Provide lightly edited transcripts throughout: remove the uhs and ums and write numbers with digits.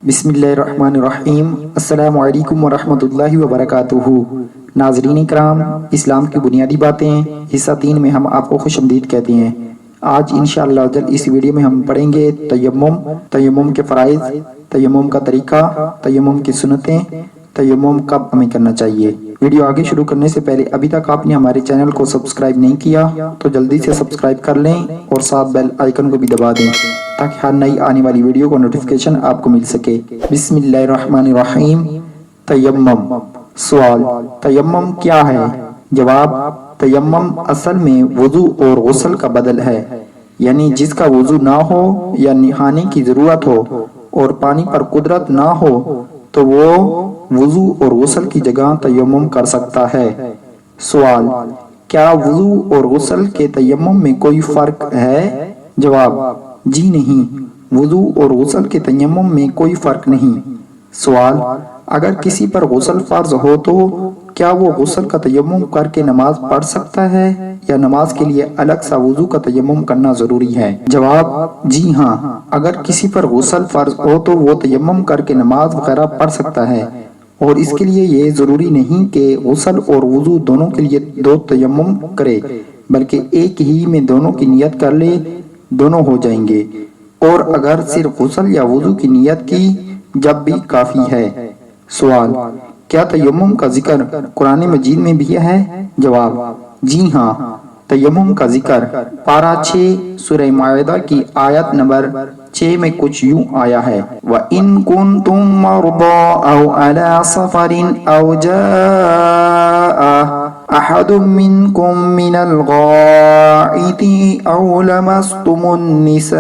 بسم اللہ الرحمن الرحیم۔ السلام علیکم ورحمۃ اللہ وبرکاتہ۔ ناظرین کرام، اسلام کی بنیادی باتیں حصہ 3 میں ہم آپ کو خوش آمدید کہتے ہیں۔ آج انشاءاللہ اس ویڈیو میں ہم پڑھیں گے تیمم کے فرائض، تیمم کا طریقہ، تیمم کی سنتیں، تیمم کب ہمیں کرنا چاہیے۔ ویڈیو آگے شروع کرنے سے پہلے ابھی تک آپ نے ہمارے چینل کو سبسکرائب نہیں کیا تو جلدی سے سبسکرائب کر لیں اور ساتھ بیل آئیکن کو بھی دبا دیں تاکہ ہر نئی آنے والی ویڈیو کو نوٹیفیکیشن آپ کو مل سکے۔ بسم اللہ الرحمن الرحیم۔ تیمم۔ سوال: تیمم کیا ہے؟ جواب: تیمم اصل میں وضو اور غسل کا بدل ہے، یعنی جس کا وضو نہ ہو یا نہانے کی ضرورت ہو اور پانی پر قدرت نہ ہو تو وہ وضو اور غسل کی جگہ تیمم کر سکتا ہے۔ سوال: کیا وضو اور غسل کے تیمم میں کوئی فرق ہے؟ جواب: جی نہیں، وضو اور غسل کے تیمم میں کوئی فرق نہیں۔ سوال: اگر کسی پر غسل فرض ہو تو کیا وہ غسل کا تیمم کر کے نماز پڑھ سکتا ہے یا نماز کے لیے الگ سا وضو کا تیمم کرنا ضروری ہے؟ جواب: جی ہاں، اگر کسی پر غسل فرض ہو تو وہ تیمم کر کے نماز وغیرہ پڑھ سکتا ہے، اور اس کے لیے یہ ضروری نہیں کہ غسل اور وضو دونوں کے لیے 2 تیمم کرے، بلکہ ایک ہی میں دونوں کی نیت کر لے، دونوں ہو جائیں گے، اور اگر صرف غسل یا وضو کی نیت کی جب بھی کافی ہے۔ سوال: کیا تیمم کا ذکر قرآن مجید میں بھی ہے؟ جواب: جی ہاں، تیمم کا ذکر پارہ 6 سورہ مائدہ کی آیت نمبر 6 میں کچھ یوں آیا ہے: وَإِن كُنتُم مَّرْضَىٰ أَوْ عَلَىٰ سَفَرٍ أَوْ جَاءَ أَحَدٌ مِّنكُم مِّنَ الْغَائِطِ أَوْ لَمَسْتُمُ النِّسَاءَ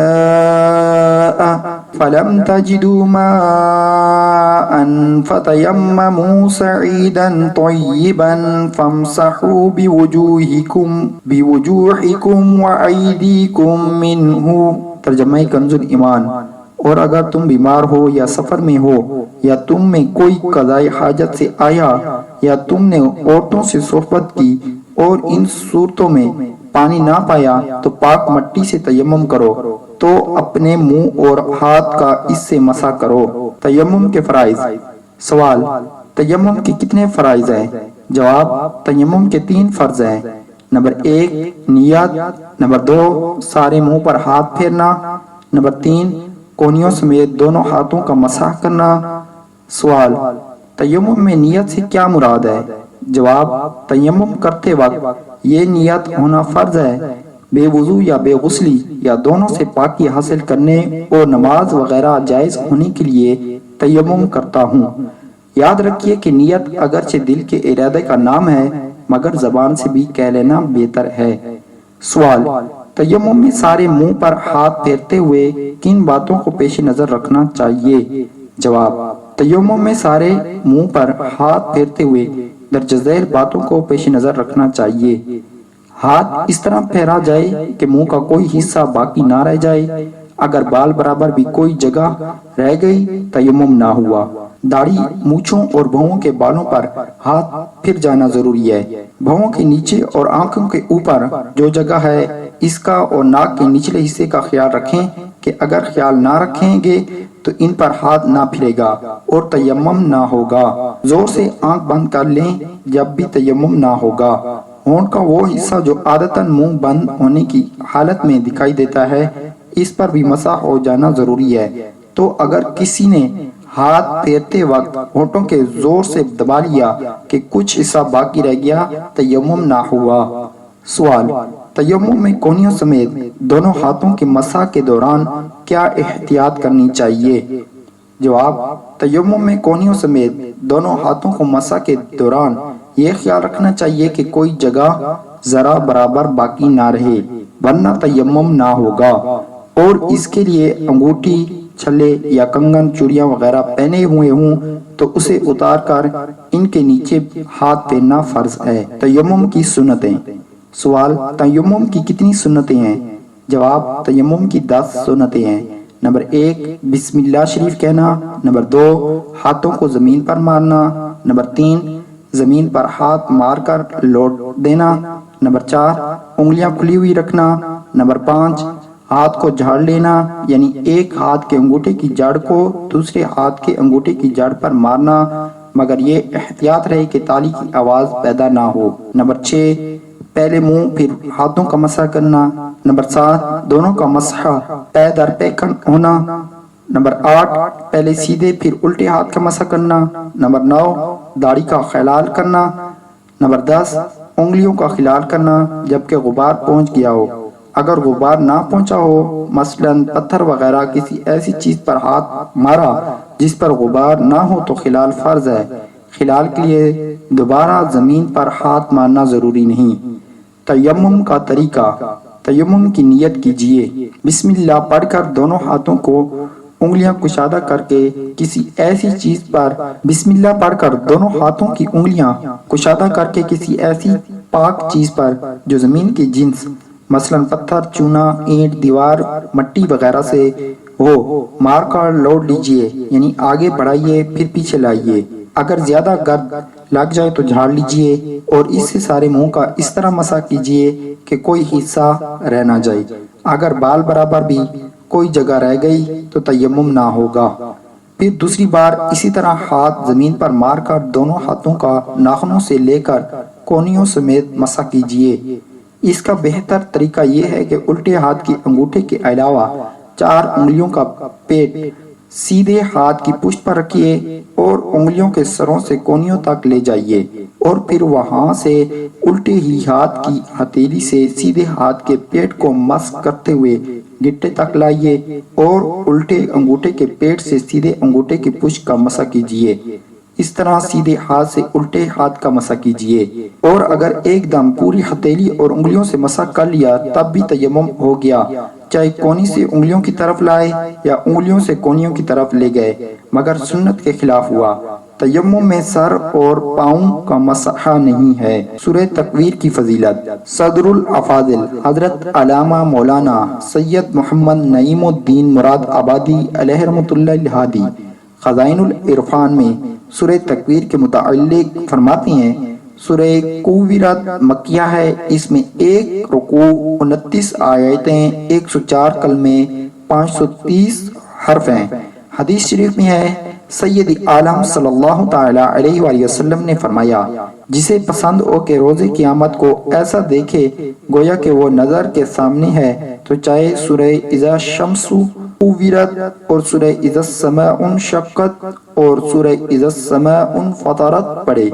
فَلَمْ تَجِدُوا مَاءً فَتَيَمَّمُوا صَعِيدًا طَيِّبًا فَامْسَحُوا بِوُجُوهِكُمْ وَأَيْدِيكُمْ مِنْهُ۔ ترجمہ کنز ایمان: اور اگر تم بیمار ہو یا سفر میں ہو یا تم میں کوئی قضائی حاجت سے آیا یا تم نے عورتوں سے صحبت کی اور ان صورتوں میں پانی نہ پایا تو پاک مٹی سے تیمم کرو، تو اپنے منہ اور ہاتھ کا اس سے مسح کرو۔ تیمم کے فرائض۔ سوال: تیمم کے کتنے فرائض ہیں؟ جواب: تیمم کے 3 فرض ہیں۔ نمبر 1 نیت، نمبر 2 سارے منہ پر ہاتھ پھیرنا، نمبر 3 کونیوں سمیت دونوں ہاتھوں کا مسح کرنا۔ سوال: تیمم میں نیت سے کیا مراد ہے؟ جواب: تیمم کرتے وقت یہ نیت ہونا فرض ہے، بے وضو یا بے غسلی یا دونوں سے پاکی حاصل کرنے اور نماز وغیرہ جائز ہونے کے لیے تیمم کرتا ہوں۔ یاد رکھیے کہ نیت اگرچہ دل کے ارادے کا نام ہے مگر زبان سے بھی کہہ لینا بہتر ہے۔ سوال: تیمم میں سارے منہ پر ہاتھ پھیرتے ہوئے کن باتوں کو پیش نظر رکھنا چاہیے؟ جواب: تیمم میں سارے منہ پر ہاتھ پھیرتے ہوئے درج ذیل باتوں کو پیش نظر رکھنا چاہیے۔ ہاتھ اس طرح پھیرا جائے کہ منہ کا کوئی حصہ باقی نہ رہ جائے۔ اگر بال برابر بھی کوئی جگہ رہ گئی تیمم نہ ہوا۔ داڑھی، مونچھوں اور بھووں کے بالوں پر ہاتھ پھر جانا ضروری ہے۔ بھووں کے نیچے اور آنکھوں کے اوپر جو جگہ ہے اس کا اور ناک کے نچلے حصے کا خیال رکھیں کہ اگر خیال نہ رکھیں گے تو ان پر ہاتھ نہ پھرے گا اور تیمم نہ ہوگا۔ زور سے آنکھ بند کر لیں جب بھی تیمم نہ ہوگا۔ ہونٹ کا وہ حصہ جو عادتاً منہ بند ہونے کی حالت میں دکھائی دیتا ہے اس پر بھی مسح ہو جانا ضروری ہے، تو اگر کسی نے ہاتھ پھیرتے وقت ہونٹوں کے زور سے دبا لیا کہ کچھ حصہ باقی رہ گیا تیمم نہ ہوا۔ سوال: تیمم میں کونیوں سمیت دونوں ہاتھوں کے مسح کے دوران کیا احتیاط کرنی چاہیے؟ جواب: تیمم میں کونیوں سمیت دونوں ہاتھوں کو مسح کے دوران یہ خیال رکھنا چاہیے کہ کوئی جگہ ذرا برابر باقی نہ رہے ورنہ تیمم نہ ہوگا، اور اس کے لیے انگوٹھی، چھلے یا کنگن، چوڑیاں وغیرہ پہنے ہوئے ہوں تو اسے اتار کر ان کے نیچے ہاتھ پھیرنا فرض ہے۔ تیمم کی سنتیں۔ سوال: تیمم کی کتنی سنتیں ہیں؟ جواب: تیمم کی 10 سنتیں ہیں۔ نمبر 1 بسم اللہ شریف کہنا، نمبر 2 ہاتھوں کو زمین پر مارنا، نمبر 3 زمین پر ہاتھ مار کر لوٹ دینا، نمبر 4 انگلیاں کھلی ہوئی رکھنا، نمبر 5 ہاتھ کو جھاڑ لینا یعنی ایک ہاتھ کے انگوٹھے کی جڑ کو دوسرے ہاتھ کے انگوٹھے کی جڑ پر مارنا، مگر یہ احتیاط رہے کہ تالی کی آواز پیدا نہ ہو۔ نمبر 6، پہلے منہ پھر ہاتھوں کا مسح کرنا۔ نمبر 7، دونوں کا مسح پے در پے ہونا۔ نمبر 8، پہلے سیدھے پھر الٹے ہاتھ کا مسح کرنا۔ نمبر 9، داڑھی کا خلال کرنا۔ نمبر 10، انگلیوں کا خلال کرنا جبکہ غبار پہنچ گیا ہو۔ اگر غبار نہ پہنچا ہو، مثلاً پتھر وغیرہ کسی ایسی چیز پر ہاتھ مارا جس پر غبار نہ ہو تو خلال فرض ہے۔ خلال کے لیے دوبارہ زمین پر ہاتھ مارنا ضروری نہیں۔ تیمم کا طریقہ، تیمم کی نیت کیجیے۔ بسم اللہ پڑھ کر دونوں ہاتھوں کو انگلیاں کشادہ کر کے کسی ایسی چیز پر بسم اللہ پڑھ کر دونوں ہاتھوں کی انگلیاں کشادہ کر کے کسی ایسی پاک چیز پر جو زمین کی جنس مثلاً پتھر، چونا، اینٹ، دیوار، مٹی وغیرہ سے ہو مار کر لوٹ لیجئے، یعنی آگے بڑھائیے پھر پیچھے لائیے۔ اگر زیادہ گرد لگ جائے تو جھاڑ لیجئے اور اس سے سارے منہ کا اس طرح مسح کیجئے کہ کوئی حصہ رہ نہ جائے۔ اگر بال برابر بھی کوئی جگہ رہ گئی تو تیمم نہ ہوگا۔ پھر دوسری بار اسی طرح ہاتھ زمین پر مار کر دونوں ہاتھوں کا ناخنوں سے لے کر کونیوں سمیت مسح کیجئے۔ اس کا بہتر طریقہ یہ ہے کہ الٹے ہاتھ کی انگوٹھے کے علاوہ 4 انگلیوں کا پیٹ سیدھے ہاتھ کی پشت پر رکھیے اور انگلیوں کے سروں سے کونیوں تک لے جائیے اور پھر وہاں سے الٹے ہی ہاتھ کی ہتھیلی سے سیدھے ہاتھ کے پیٹ کو مس کرتے ہوئے گٹے تک لائیے اور الٹے انگوٹھے کے پیٹ سے سیدھے انگوٹھے کی پشت کا مسح کیجیے۔ اس طرح سیدھے ہاتھ سے الٹے ہاتھ کا مسح کیجیے، اور اگر ایک دم پوری ہتھیلی اور انگلیوں سے مسح کر لیا تب بھی تیمم ہو گیا، چاہے کونی سے انگلیوں کی طرف لائے یا انگلیوں سے کونیوں کی طرف لے گئے، مگر سنت کے خلاف ہوا۔ تیمم میں سر اور پاؤں کا مسح نہیں ہے۔ سورہ تکویر کی فضیلت۔ صدر الافاضل حضرت علامہ مولانا سید محمد نعیم الدین مراد آبادی علیہ رحمۃ اللہ الہادی خزائن العرفان میں سورہ تکویر کے متعلق فرماتے ہیں، سورہ کویرات مکیہ ہے، اس میں 1 رکوع، 29 آیتیں، 104 کلمے، 530 حرف ہیں۔ حدیث شریف میں ہے، سید عالم صلی اللہ تعالی علیہ وآلہ وسلم نے فرمایا، جسے پسند ہو کہ روز قیامت کو ایسا دیکھے گویا کہ وہ نظر کے سامنے ہے، تو چاہے سورہ اذا الشمس کوورت اور سورہ اذا السماء انشقت اور سورہ اذا السماء انفطرت پڑھے۔